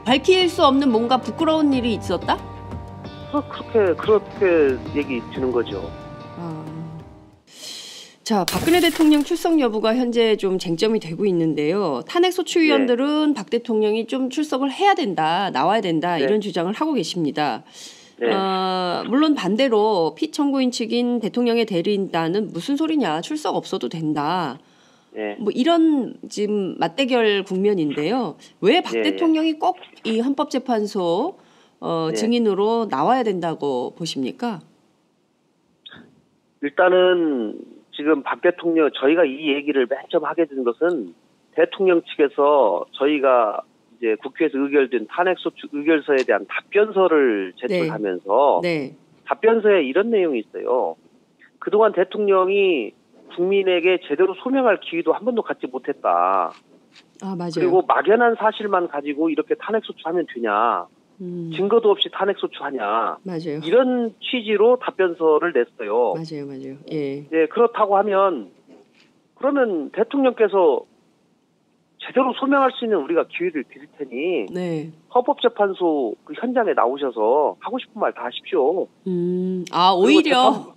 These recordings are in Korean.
밝힐 수 없는 뭔가 부끄러운 일이 있었다? 그렇게 얘기 드는 거죠. 자, 박근혜 대통령 출석 여부가 현재 좀 쟁점이 되고 있는데요. 탄핵 소추위원들은 박 대통령이 좀 출석을 해야 된다, 나와야 된다 이런 주장을 하고 계십니다. 물론 반대로 피청구인 측인 대통령의 대리인단은 무슨 소리냐, 출석 없어도 된다. 뭐 이런 지금 맞대결 국면인데요. 왜 박 대통령이 꼭 이 헌법재판소 증인으로 나와야 된다고 보십니까? 일단은 지금 박 대통령, 저희가 이 얘기를 맨 처음 하게 된 것은 대통령 측에서 저희가 이제 국회에서 의결된 탄핵소추 의결서에 대한 답변서를 제출하면서 답변서에 이런 내용이 있어요. 그동안 대통령이 국민에게 제대로 소명할 기회도 한 번도 갖지 못했다. 맞아요. 그리고 막연한 사실만 가지고 이렇게 탄핵소추하면 되냐. 증거도 없이 탄핵소추하냐. 맞아요. 이런 취지로 답변서를 냈어요. 맞아요. 예. 네, 그렇다고 하면 그러면 대통령께서 제대로 소명할 수 있는 우리가 기회를 드릴 테니 헌법재판소 그 현장에 나오셔서 하고 싶은 말 다 하십시오. 오히려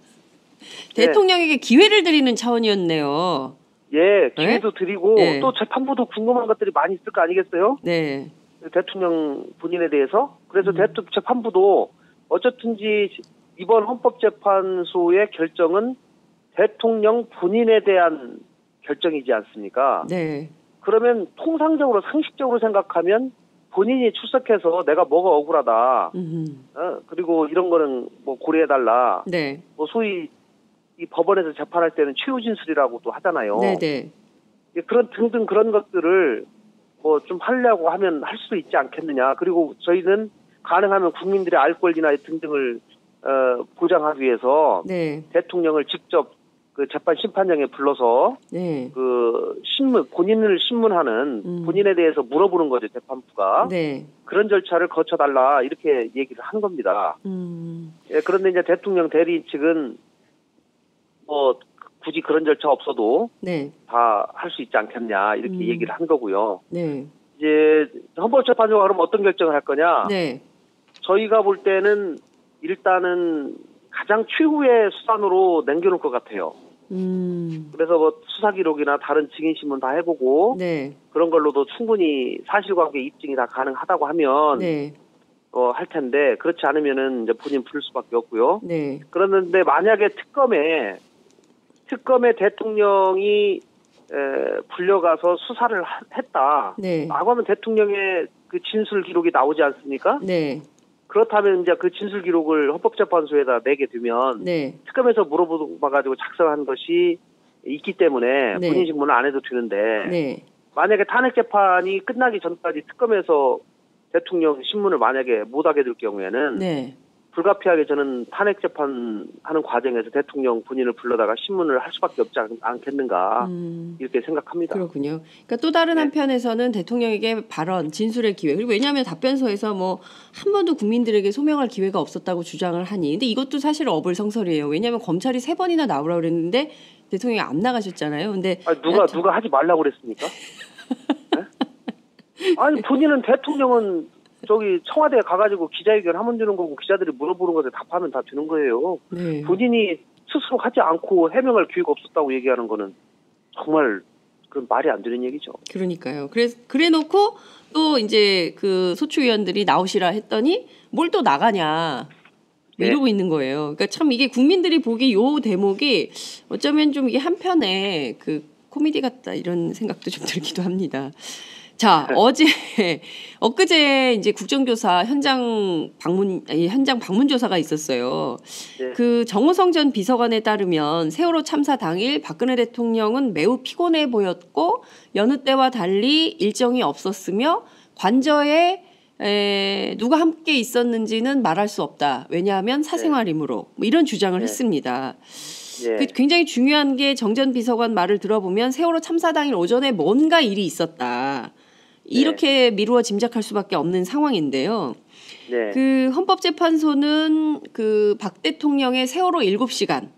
대통령에게 기회를 드리는 차원이었네요. 예, 기회도 드리고 또 재판부도 궁금한 것들이 많이 있을 거 아니겠어요? 네. 대통령 본인에 대해서. 그래서 재판부도 어쨌든지 이번 헌법재판소의 결정은 대통령 본인에 대한 결정이지 않습니까? 네. 그러면 통상적으로 상식적으로 생각하면 본인이 출석해서 내가 뭐가 억울하다. 그리고 이런 거는 뭐 고려해달라. 뭐 소위 이 법원에서 재판할 때는 최후 진술이라고도 하잖아요. 네네. 그런 등등 그런 것들을 뭐 좀 하려고 하면 할 수도 있지 않겠느냐. 그리고 저희는 가능하면 국민들의 알 권리나 등등을 보장하기 위해서 대통령을 직접 그 재판 심판장에 불러서 그 본인을 신문하는 본인에 대해서 물어보는 거죠, 재판부가. 그런 절차를 거쳐달라 이렇게 얘기를 한 겁니다. 그런데 이제 대통령 대리 측은 뭐 굳이 그런 절차 없어도 다 할 수 있지 않겠냐 이렇게 얘기를 한 거고요. 이제 헌법재판소가 그럼 어떤 결정을 할 거냐? 저희가 볼 때는 일단은 가장 최후의 수단으로 남겨놓을 것 같아요. 그래서 뭐 수사 기록이나 다른 증인 신문 다 해보고 그런 걸로도 충분히 사실관계 입증이 다 가능하다고 하면 할 텐데 그렇지 않으면은 이제 본인 부를 수밖에 없고요. 그런데 만약에 특검에 대통령이 불려가서 수사를 했다라고 하면 대통령의 그 진술 기록이 나오지 않습니까? 그렇다면 이제 그 진술 기록을 헌법재판소에다 내게 되면 특검에서 물어봐가지고 작성한 것이 있기 때문에 본인 신문을 안 해도 되는데 만약에 탄핵 재판이 끝나기 전까지 특검에서 대통령 신문을 만약에 못하게 될 경우에는 불가피하게 저는 탄핵 재판하는 과정에서 대통령 본인을 불러다가 신문을 할 수밖에 없지 않겠는가 이렇게 생각합니다. 그렇군요. 그러니까 또 다른 한편에서는 대통령에게 발언, 진술의 기회 그리고 왜냐하면 답변서에서 뭐 한 번도 국민들에게 소명할 기회가 없었다고 주장을 하니 근데 이것도 사실 어불성설이에요. 왜냐하면 검찰이 3번이나 나오라고 그랬는데 대통령이 안 나가셨잖아요. 근데 누가 하지 말라고 그랬습니까? 아니 본인은 대통령은 저기 청와대에 가가지고 기자회견 하면 되는 거고 기자들이 물어보는 것에 답하면 다 되는 거예요. 본인이 스스로 하지 않고 해명할 기회가 없었다고 얘기하는 거는 정말 그건 말이 안 되는 얘기죠. 그러니까요. 그래 놓고 또 이제 그 소추위원들이 나오시라 했더니 뭘 또 나가냐 이러고 있는 거예요. 그러니까 참 이게 국민들이 보기 요 대목이 어쩌면 좀 이게 한편에 그 코미디 같다 이런 생각도 좀 들기도 합니다. 자, 엊그제 이제 국정조사 현장 방문 조사가 있었어요. 그 정호성 전 비서관에 따르면 세월호 참사 당일 박근혜 대통령은 매우 피곤해 보였고 여느 때와 달리 일정이 없었으며 관저에 누가 함께 있었는지는 말할 수 없다. 왜냐하면 사생활이므로 뭐 이런 주장을 했습니다. 굉장히 중요한 게 정 전 비서관 말을 들어보면 세월호 참사 당일 오전에 뭔가 일이 있었다. 이렇게 미루어 짐작할 수밖에 없는 상황인데요. 그 헌법재판소는 그 박 대통령의 세월호 7시간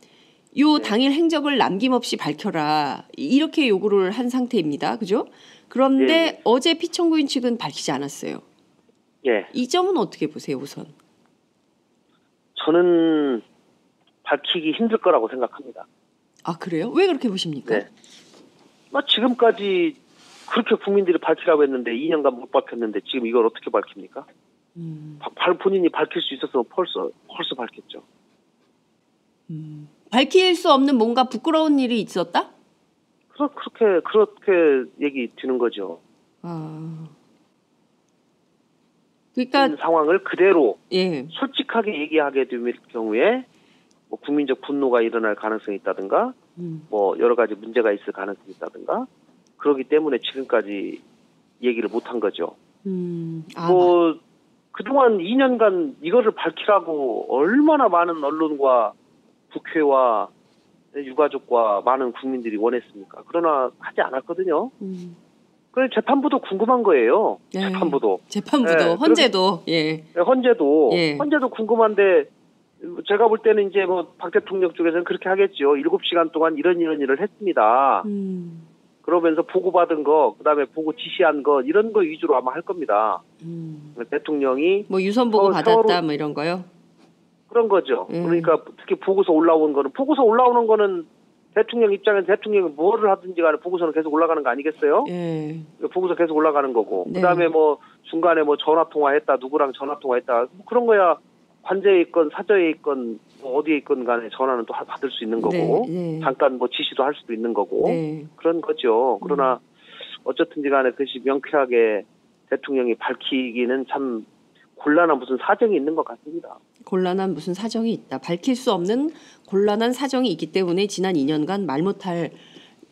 요 당일 행적을 남김없이 밝혀라 이렇게 요구를 한 상태입니다. 그죠? 그런데 어제 피청구인 측은 밝히지 않았어요. 예. 이 점은 어떻게 보세요, 우선? 저는 밝히기 힘들 거라고 생각합니다. 아, 그래요? 왜 그렇게 보십니까? 네. 지금까지 그렇게 국민들이 밝히라고 했는데 2년간 못 밝혔는데 지금 이걸 어떻게 밝힙니까? 본인이 밝힐 수 있었으면 벌써 밝혔죠. 밝힐 수 없는 뭔가 부끄러운 일이 있었다? 그렇게 얘기 드는 거죠. 그러니까 상황을 그대로 예. 솔직하게 얘기하게 될 경우에 뭐 국민적 분노가 일어날 가능성이 있다든가 뭐 여러 가지 문제가 있을 가능성이 있다든가 그렇기 때문에 지금까지 얘기를 못한 거죠. 뭐 그동안 2년간 이거를 밝히라고 얼마나 많은 언론과 국회와 유가족과 많은 국민들이 원했습니까? 그러나 하지 않았거든요. 그래서 재판부도 궁금한 거예요. 네. 재판부도 네, 헌재도 예. 헌재도 궁금한데 제가 볼 때는 이제 뭐 박 대통령 쪽에서는 그렇게 하겠죠. 7시간 동안 이런 일을 했습니다. 그러면서 보고받은 거, 그다음에 보고 지시한 거 이런 거 위주로 아마 할 겁니다. 대통령이 뭐 유선 보고 받았다 뭐 이런 거요? 그런 거죠. 그러니까 특히 보고서 올라오는 거는 대통령 입장에서 대통령이 뭐를 하든지 간에 보고서는 계속 올라가는 거 아니겠어요? 예. 보고서 계속 올라가는 거고. 네. 그다음에 뭐 중간에 뭐 전화 통화했다, 누구랑 전화 통화했다. 뭐 그런 거야 관저에 있건 사저에 있건 뭐 어디에 있건 간에 전화는 또 받을 수 있는 거고. 네. 잠깐 뭐 지시도 할 수도 있는 거고. 네. 그런 거죠. 그러나 어쨌든지 간에 그것이 명쾌하게 대통령이 밝히기는 참 곤란한 무슨 사정이 있는 것 같습니다. 곤란한 무슨 사정이 있다. 밝힐 수 없는 곤란한 사정이 있기 때문에 지난 2년간 말 못할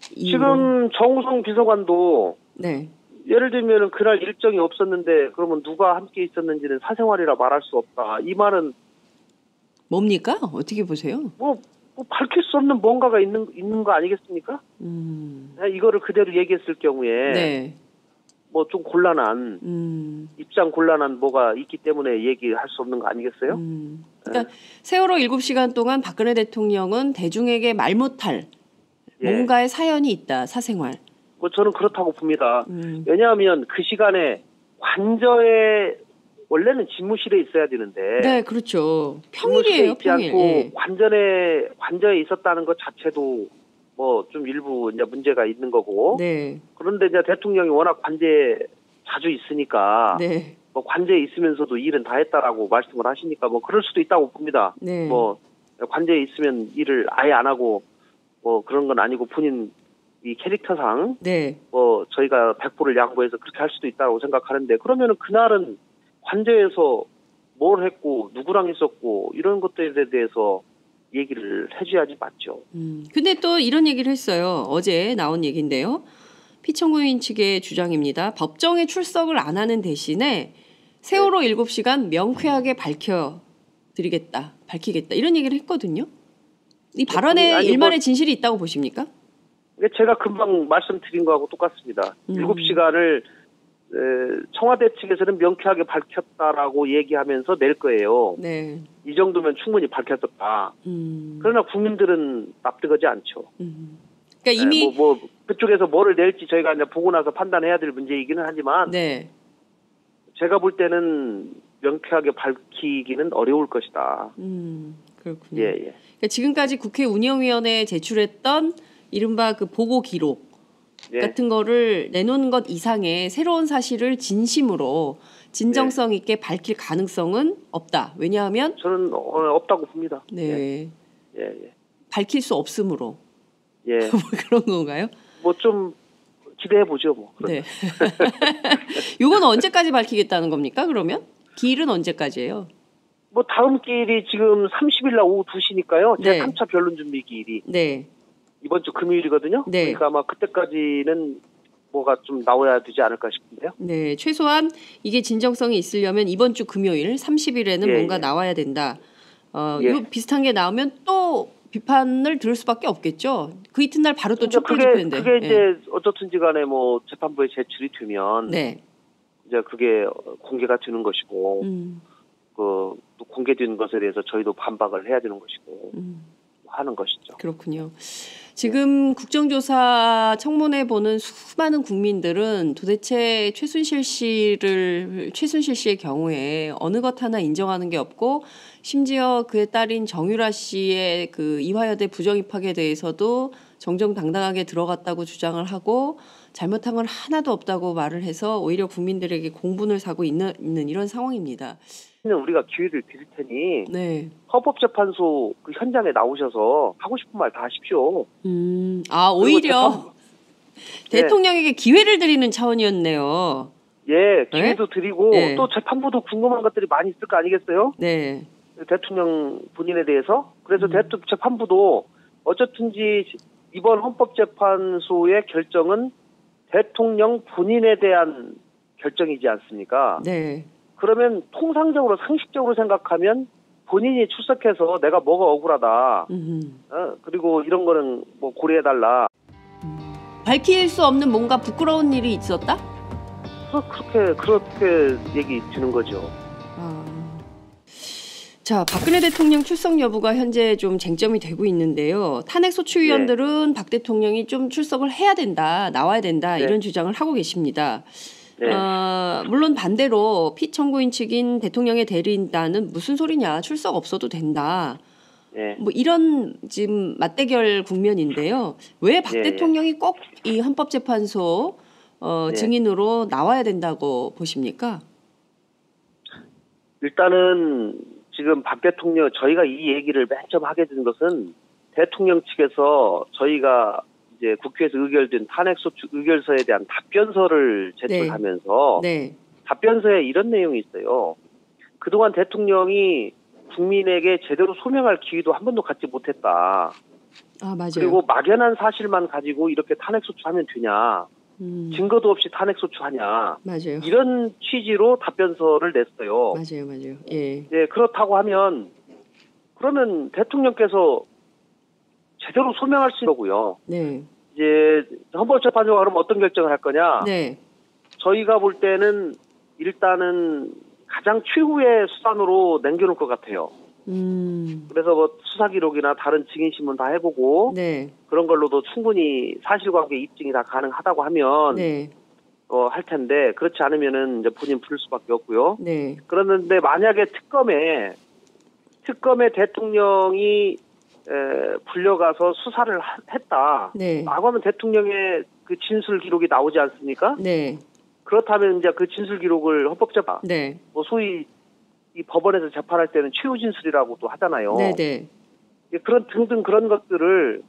지금 정우성 비서관도 네. 예를 들면 그날 일정이 없었는데 그러면 누가 함께 있었는지는 사생활이라 말할 수 없다. 이 말은 뭡니까? 어떻게 보세요? 뭐 밝힐 수 없는 뭔가가 있는 거 아니겠습니까? 이거를 그대로 얘기했을 경우에 네. 뭐 좀 곤란한 입장 곤란한 뭐가 있기 때문에 얘기할 수 없는 거 아니겠어요? 그러니까 세월호 7시간 동안 박근혜 대통령은 대중에게 말 못할 뭔가의 사연이 있다. 사생활. 뭐 저는 그렇다고 봅니다. 왜냐하면 그 시간에 관저에 원래는 집무실에 있어야 되는데 네, 그렇죠. 평일이에요, 있지 평일. 않고 예. 관저에 있었다는 것 자체도 뭐 좀 일부 이제 문제가 있는 거고. 네. 그런데 이제 대통령이 워낙 관저에 자주 있으니까 네. 뭐 관저에 있으면서도 일은 다 했다라고 말씀을 하시니까 뭐 그럴 수도 있다고 봅니다. 네. 뭐 관저에 있으면 일을 아예 안 하고 뭐 그런 건 아니고 본인 이 캐릭터상 네. 뭐 저희가 100%를 양보해서 그렇게 할 수도 있다고 생각하는데 그러면은 그날은 관저에서 뭘 했고 누구랑 있었고 이런 것들에 대해서 얘기를 해줘야지 맞죠. 근데 또 이런 얘기를 했어요. 어제 나온 얘기인데요. 피청구인 측의 주장입니다. 법정에 출석을 안 하는 대신에 세월호 7시간 명쾌하게 밝히겠다. 이런 얘기를 했거든요. 이 발언에 일말의 진실이 있다고 보십니까? 제가 금방 말씀드린 거하고 똑같습니다. 7시간을 청와대 측에서는 명쾌하게 밝혔다라고 얘기하면서 낼 거예요. 네. 이 정도면 충분히 밝혔었다. 그러나 국민들은 납득하지 않죠. 그러니까 이미 뭐 그쪽에서 뭐를 낼지 저희가 이제 보고 나서 판단해야 될 문제이기는 하지만 네. 제가 볼 때는 명쾌하게 밝히기는 어려울 것이다. 그렇군요. 예. 그러니까 지금까지 국회 운영위원회에 제출했던 이른바 그 보고 기록 같은 거를 내놓은 것 이상의 새로운 사실을 진심으로 진정성 있게 밝힐 가능성은 없다. 왜냐하면 저는 없다고 봅니다. 네. 예. 밝힐 수 없으므로. 예. 뭐 그런 건가요? 뭐 좀 기대해 보죠, 뭐. 네. 요건 언제까지 밝히겠다는 겁니까? 그러면 기일은 언제까지예요? 뭐 다음 기일이 지금 30일 날 오후 2시니까요. 제 네. 3차 변론 준비 기일이. 네. 이번 주 금요일이거든요. 네. 그러니까 아마 그때까지는 뭐가 좀 나와야 되지 않을까 싶은데요. 네, 최소한 이게 진정성이 있으려면 이번 주 금요일 30일에는 뭔가 나와야 된다. 요 비슷한 게 나오면 또 비판을 들을 수밖에 없겠죠. 그 이튿날 바로 또 촛불 집회인데. 그게 이제 어떻든지 간에 뭐 재판부에 제출이 되면 네. 이제 그게 공개가 되는 것이고 또 공개된 것에 대해서 저희도 반박을 해야 되는 것이고 하는 것이죠. 그렇군요. 지금 국정조사 청문회 보는 수많은 국민들은 도대체 최순실 씨의 경우에 어느 것 하나 인정하는 게 없고 심지어 그의 딸인 정유라 씨의 그 이화여대 부정 입학에 대해서도 정정당당하게 들어갔다고 주장을 하고 잘못한 건 하나도 없다고 말을 해서 오히려 국민들에게 공분을 사고 있는 이런 상황입니다. 우리가 기회를 드릴 테니 네. 헌법재판소 그 현장에 나오셔서 하고 싶은 말 다 하십시오. 오히려 대통령에게 기회를 드리는 차원이었네요. 예, 기회도 드리고 네. 또 재판부도 궁금한 것들이 많이 있을 거 아니겠어요? 네. 대통령 본인에 대해서. 그래서 재판부도 어쨌든지 이번 헌법재판소의 결정은 대통령 본인에 대한 결정이지 않습니까? 네. 그러면 통상적으로 상식적으로 생각하면 본인이 출석해서 내가 뭐가 억울하다. 그리고 이런 거는 뭐 고려해달라. 밝힐 수 없는 뭔가 부끄러운 일이 있었다? 그렇게 얘기 드는 거죠. 자, 박근혜 대통령 출석 여부가 현재 좀 쟁점이 되고 있는데요. 탄핵 소추위원들은 박 대통령이 좀 출석을 해야 된다, 나와야 된다 이런 주장을 하고 계십니다. 네. 물론 반대로 피청구인 측인 대통령의 대리인단은 무슨 소리냐, 출석 없어도 된다. 네. 뭐 이런 지금 맞대결 국면인데요. 왜 박 대통령이 꼭 이 헌법재판소 증인으로 나와야 된다고 보십니까? 일단은 지금 박 대통령 저희가 이 얘기를 맨 처음 하게 된 것은 대통령 측에서 저희가 이제 국회에서 의결된 탄핵소추 의결서에 대한 답변서를 제출하면서 답변서에 이런 내용이 있어요. 그동안 대통령이 국민에게 제대로 소명할 기회도 한 번도 갖지 못했다. 맞아요. 그리고 막연한 사실만 가지고 이렇게 탄핵소추하면 되냐. 증거도 없이 탄핵소추하냐. 맞아요. 이런 취지로 답변서를 냈어요. 맞아요. 예. 그렇다고 하면 그러면 대통령께서 제대로 소명할 수 있는 거고요. 네. 이제 헌법재판소가 그럼 어떤 결정을 할 거냐? 네. 저희가 볼 때는 일단은 가장 최후의 수단으로 남겨놓을 것 같아요. 그래서 뭐 수사 기록이나 다른 증인 신문 다 해보고 그런 걸로도 충분히 사실관계 입증이 다 가능하다고 하면 할 텐데 그렇지 않으면은 이제 본인 부를 수밖에 없고요. 그런데 만약에 특검에 대통령이 불려가서 수사를 했다. 라고 하면 대통령의 그 진술 기록이 나오지 않습니까? 그렇다면 이제 그 진술 기록을 헌법재판, 뭐 소위 이 법원에서 재판할 때는 최후 진술이라고도 하잖아요. 그런 등등 그런 것들을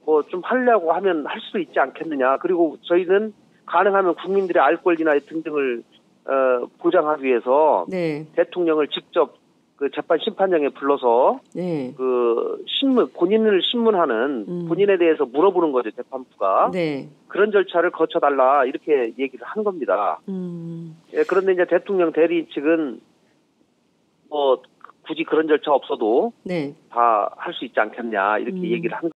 뭐 좀 하려고 하면 할 수 있지 않겠느냐. 그리고 저희는 가능하면 국민들의 알 권리나 등등을 보장하기 위해서 대통령을 직접 그 재판 심판장에 불러서 그 본인을 신문하는 본인에 대해서 물어보는 거죠, 재판부가. 그런 절차를 거쳐달라 이렇게 얘기를 한 겁니다. 그런데 이제 대통령 대리인 측은 뭐 굳이 그런 절차 없어도 다 할 수 있지 않겠냐 이렇게 얘기를 한